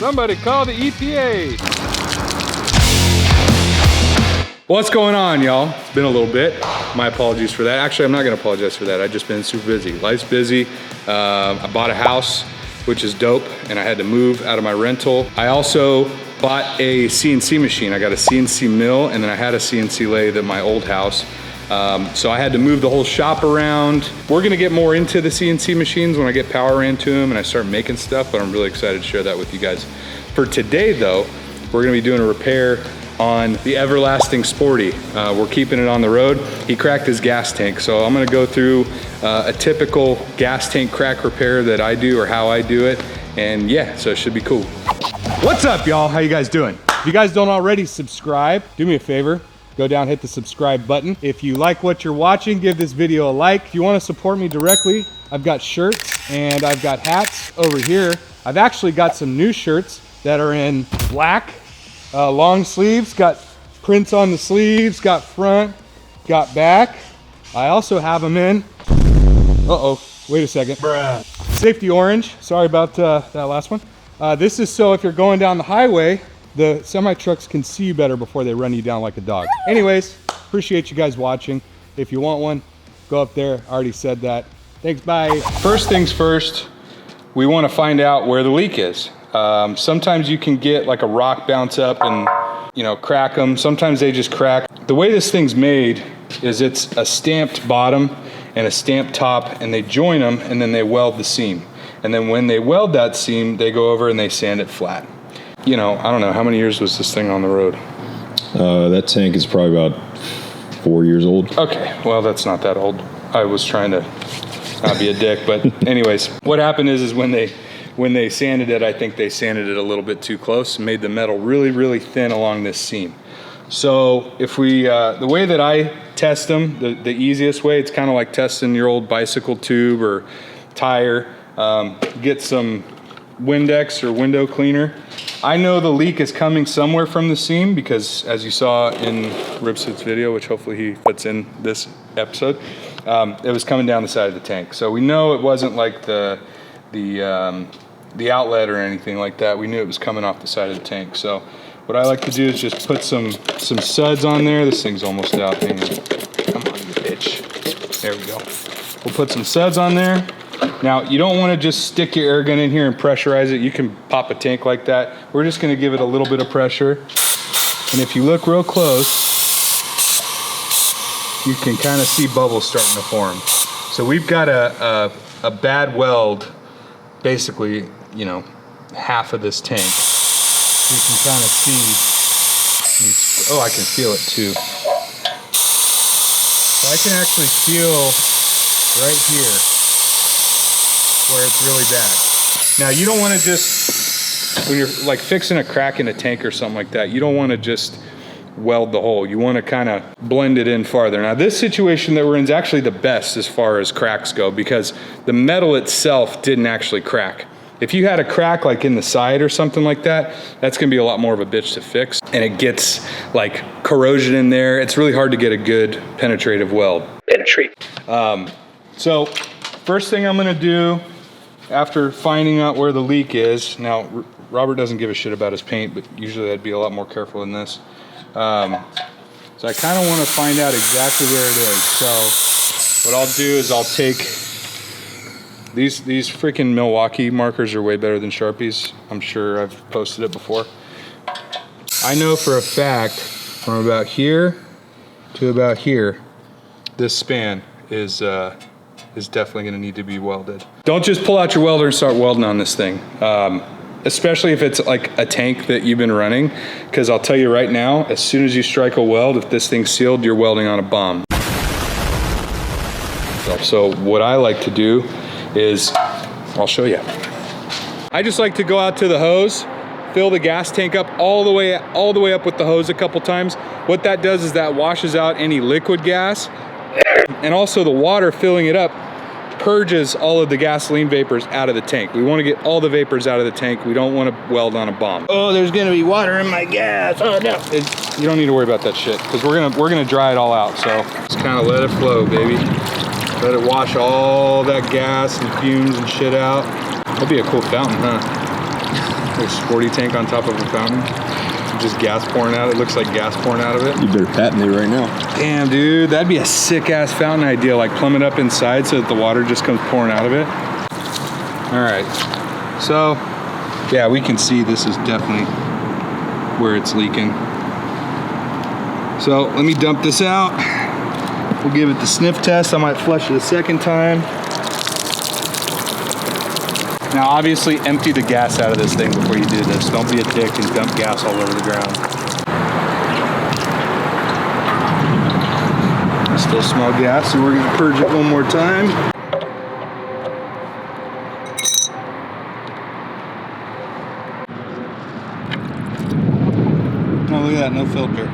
Somebody call the EPA. What's going on, y'all? It's been a little bit. My apologies for that. Actually, I'm not gonna apologize for that. I've just been super busy. Life's busy. I bought a house, which is dope, and I had to move out of my rental. I also bought a CNC machine. I got a CNC mill, and then I had a CNC lathe at my old house. So I had to move the whole shop around. We're gonna get more into the CNC machines when I get power ran to them and I start making stuff, but I'm really excited to share that with you guys. For today though, we're gonna be doing a repair on the Everlasting Sporty. We're keeping it on the road. He cracked his gas tank, so I'm gonna go through a typical gas tank crack repair that I do or how I do it, and yeah, so it should be cool. What's up, y'all? How you guys doing? If you guys don't already subscribe, do me a favor. Go down, hit the subscribe button. If you like what you're watching, give this video a like. If you want to support me directly, I've got shirts and I've got hats over here. I've actually got some new shirts that are in black, long sleeves, got prints on the sleeves, got front, got back. I also have them in, wait a second. Bruh. Safety orange, sorry about that last one. This is so if you're going down the highway, the semi-trucks can see you better before they run you down like a dog. Anyways, appreciate you guys watching. If you want one, go up there. I already said that. Thanks, bye. First things first, we want to find out where the leak is. Sometimes you can get like a rock bounce up and, you know, crack them. Sometimes they just crack. The way this thing's made is it's a stamped bottom and a stamped top, and they join them and then they weld the seam. And then when they weld that seam, they go over and they sand it flat. You know, I don't know, how many years was this thing on the road? That tank is probably about 4 years old. Okay, well, that's not that old. I was trying to not be a dick, but anyways, what happened is when they sanded it, I think they sanded it a little bit too close and made the metal really, really thin along this seam. So if we, the way that I test them, the easiest way, it's kind of like testing your old bicycle tube or tire. Get some Windex or window cleaner. I know the leak is coming somewhere from the seam because, as you saw in Ripsit's video, which hopefully he puts in this episode, it was coming down the side of the tank. So we know it wasn't like the outlet or anything like that. We knew it was coming off the side of the tank. So what I like to do is just put some suds on there. This thing's almost out. Hang on. Come on, you bitch. There we go. We'll put some suds on there. Now, you don't want to just stick your air gun in here and pressurize it. You can pop a tank like that. We're just going to give it a little bit of pressure. And if you look real close, you can kind of see bubbles starting to form. So we've got a bad weld, basically, you know, half of this tank. You can kind of see, oh, I can feel it too. So I can actually feel right here where it's really bad. Now you don't want to just, when you're like fixing a crack in a tank or something like that, you don't want to just weld the hole. You want to kind of blend it in farther. Now this situation that we're in is actually the best as far as cracks go because the metal itself didn't actually crack. If you had a crack like in the side or something like that, that's gonna be a lot more of a bitch to fix. And it gets like corrosion in there. It's really hard to get a good penetrative weld. So first thing I'm gonna do after finding out where the leak is, now Robert doesn't give a shit about his paint, but usually I'd be a lot more careful in this. So I kind of want to find out exactly where it is. So what I'll do is I'll take these freaking Milwaukee markers are way better than Sharpies. I'm sure I've posted it before. I know for a fact from about here to about here, this span is definitely going to need to be welded. Don't just pull out your welder and start welding on this thing, especially if it's like a tank that you've been running, because I'll tell you right now, as soon as you strike a weld, if this thing's sealed, you're welding on a bomb. So what I like to do is, I'll show you. I just like to go out to the hose, fill the gas tank up all the way up with the hose a couple times. What that does is that washes out any liquid gas, and also the water filling it up purges all of the gasoline vapors out of the tank. We want to get all the vapors out of the tank. We don't want to weld on a bomb. Oh, there's gonna be water in my gas. Oh no. You don't need to worry about that shit because we're gonna dry it all out. So just kind of let it flow, baby. Let it wash all that gas and fumes and shit out. That'd be a cool fountain, huh? Little sporty tank on top of a fountain. Just gas pouring out. It looks like gas pouring out of it. You better patent it right now. Damn, dude, that'd be a sick ass fountain idea. Like plumb it up inside so that the water just comes pouring out of it. All right, so yeah, we can see this is definitely where it's leaking. So let me dump this out. We'll give it the sniff test. I might flush it a second time. Now obviously empty the gas out of this thing before you do this. Don't be a dick and dump gas all over the ground. I still smell gas, so we're gonna purge it one more time. Oh, look at that, no filter.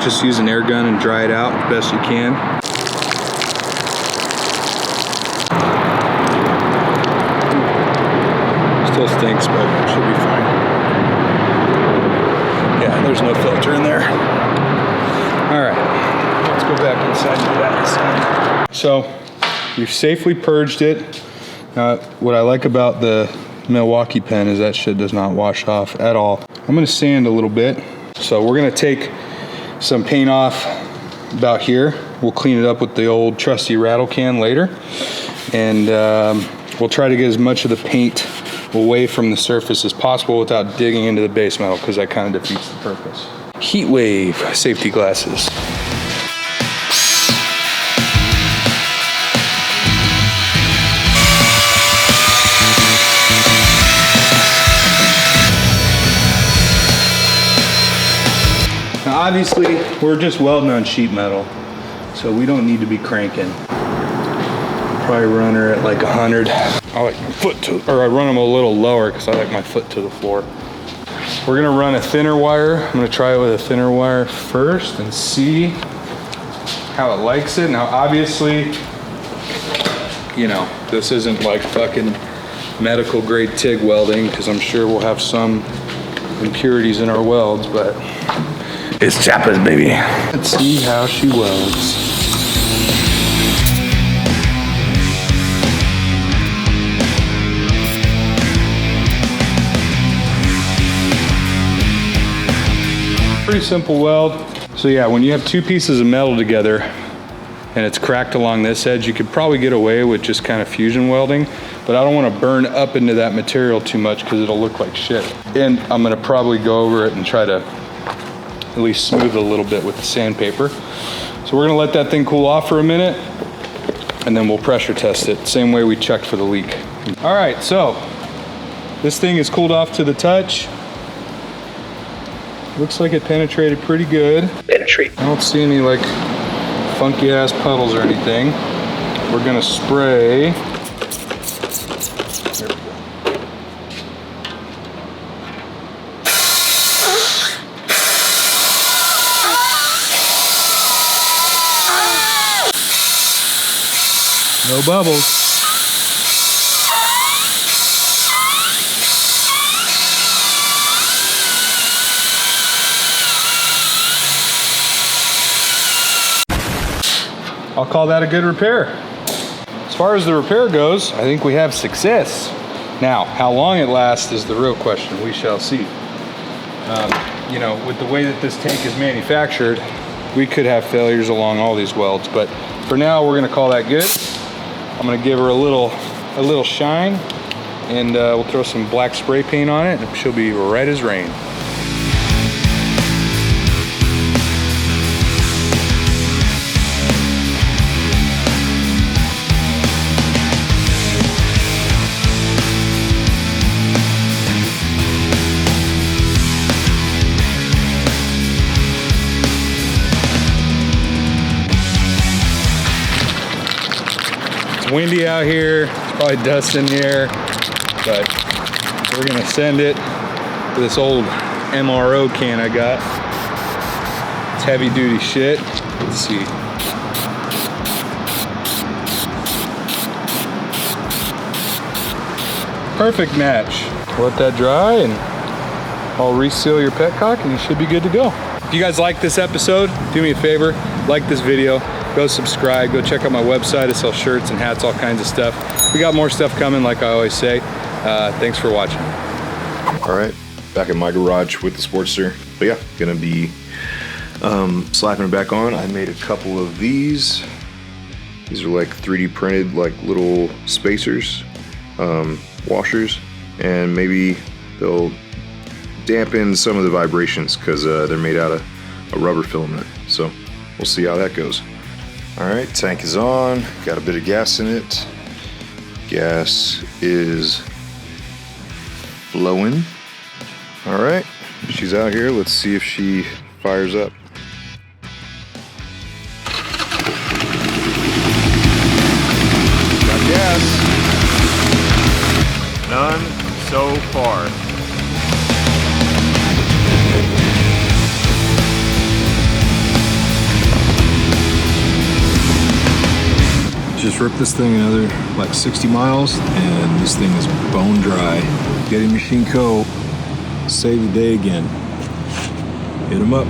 Just use an air gun and dry it out as best you can. Still stinks, but it should be fine. Yeah, there's no filter in there. All right, let's go back inside to that side. So we've safely purged it. Now, what I like about the Milwaukee pen is that shit does not wash off at all. I'm gonna sand a little bit. So we're gonna take some paint off about here. We'll clean it up with the old trusty rattle can later. And we'll try to get as much of the paint away from the surface as possible without digging into the base metal, because that kind of defeats the purpose. Heat wave safety glasses. Now obviously we're just welding on sheet metal, so we don't need to be cranking. Probably run her at like 100. I like my foot to, or I run them a little lower because I like my foot to the floor. We're gonna run a thinner wire. I'm gonna try it with a thinner wire first and see how it likes it. Now obviously, you know, this isn't like fucking medical grade TIG welding, because I'm sure we'll have some impurities in our welds, but it's Chapas, baby. Let's see how she welds. Pretty simple weld. So yeah, when you have two pieces of metal together and it's cracked along this edge, you could probably get away with just kind of fusion welding, but I don't want to burn up into that material too much because it'll look like shit. And I'm gonna probably go over it and try to at least smooth it a little bit with the sandpaper. So we're gonna let that thing cool off for a minute and then we'll pressure test it, same way we checked for the leak. All right, so this thing is cooled off to the touch. Looks like it penetrated pretty good. Penetrate. I don't see any like funky ass puddles or anything. We're gonna spray. There we go. No bubbles. I'll call that a good repair. As far as the repair goes, I think we have success. Now, how long it lasts is the real question. We shall see. You know, with the way that this tank is manufactured, we could have failures along all these welds, but for now, we're gonna call that good. I'm gonna give her a little shine, and we'll throw some black spray paint on it, and she'll be right as rain. Windy out here, probably dust in the air, but we're gonna send it to this old MRO can I got. It's heavy duty shit. Let's see. Perfect match. Let that dry and I'll reseal your petcock and you should be good to go. If you guys like this episode, do me a favor, like this video. Go subscribe, go check out my website. I sell shirts and hats, all kinds of stuff. We got more stuff coming, like I always say. Thanks for watching. All right, back in my garage with the Sportster. But yeah, gonna be slapping it back on. I made a couple of these. These are like 3D printed, like little spacers, washers, and maybe they'll dampen some of the vibrations because they're made out of a rubber filament. So we'll see how that goes. All right, tank is on. Got a bit of gas in it. Gas is flowing. All right, she's out here. Let's see if she fires up. Got gas. None so far. Just ripped this thing another like 60 miles, and this thing is bone dry. Getting Machine Co. Save the day again. Hit 'em up.